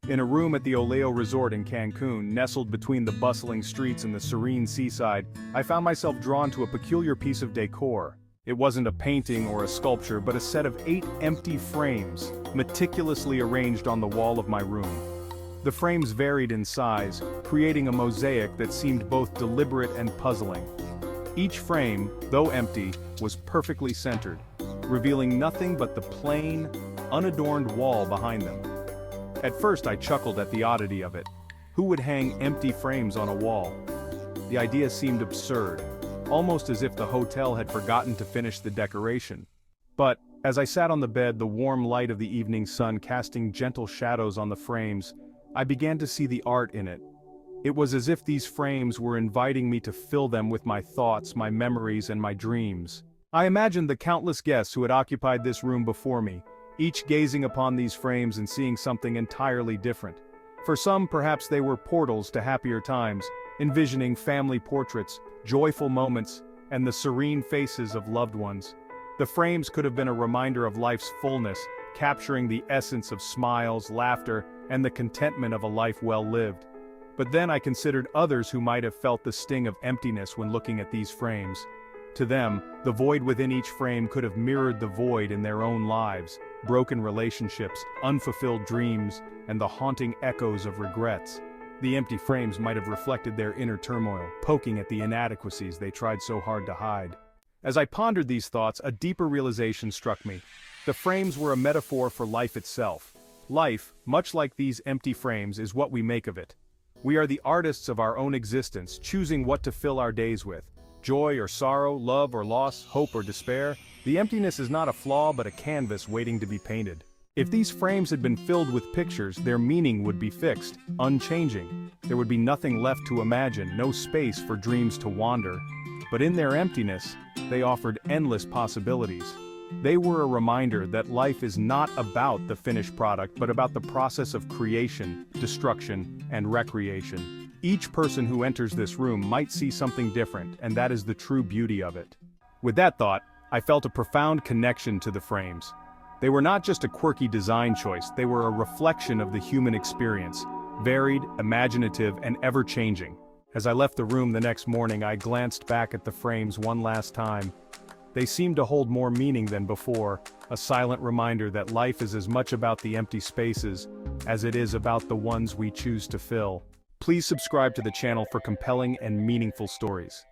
In a room at the Oleo Resort in Cancun, nestled between the bustling streets and the serene seaside, I found myself drawn to a peculiar piece of decor. It wasn't a painting or a sculpture, but a set of 8 empty frames, meticulously arranged on the wall of my room. The frames varied in size, creating a mosaic that seemed both deliberate and puzzling. Each frame, though empty, was perfectly centered, revealing nothing but the plain, unadorned wall behind them. At first I chuckled at the oddity of it. Who would hang empty frames on a wall? The idea seemed absurd, almost as if the hotel had forgotten to finish the decoration. But, as I sat on the bed, the warm light of the evening sun casting gentle shadows on the frames, I began to see the art in it. It was as if these frames were inviting me to fill them with my thoughts, my memories, and my dreams. I imagined the countless guests who had occupied this room before me, each gazing upon these frames and seeing something entirely different. For some, perhaps they were portals to happier times, envisioning family portraits, joyful moments, and the serene faces of loved ones. The frames could have been a reminder of life's fullness, capturing the essence of smiles, laughter, and the contentment of a life well lived. But then I considered others who might have felt the sting of emptiness when looking at these frames. To them, the void within each frame could have mirrored the void in their own lives, broken relationships, unfulfilled dreams, and the haunting echoes of regrets. The empty frames might have reflected their inner turmoil, poking at the inadequacies they tried so hard to hide. As I pondered these thoughts, a deeper realization struck me. The frames were a metaphor for life itself. Life, much like these empty frames, is what we make of it. We are the artists of our own existence, choosing what to fill our days with. Joy or sorrow, love or loss, hope or despair. The emptiness is not a flaw but a canvas waiting to be painted. If these frames had been filled with pictures, their meaning would be fixed, unchanging. There would be nothing left to imagine, no space for dreams to wander. But in their emptiness, they offered endless possibilities. They were a reminder that life is not about the finished product but about the process of creation, destruction, and recreation. Each person who enters this room might see something different, and that is the true beauty of it. With that thought, I felt a profound connection to the frames. They were not just a quirky design choice, they were a reflection of the human experience, varied, imaginative, and ever-changing. As I left the room the next morning, I glanced back at the frames one last time. They seemed to hold more meaning than before, a silent reminder that life is as much about the empty spaces as it is about the ones we choose to fill. Please subscribe to the channel for compelling and meaningful stories.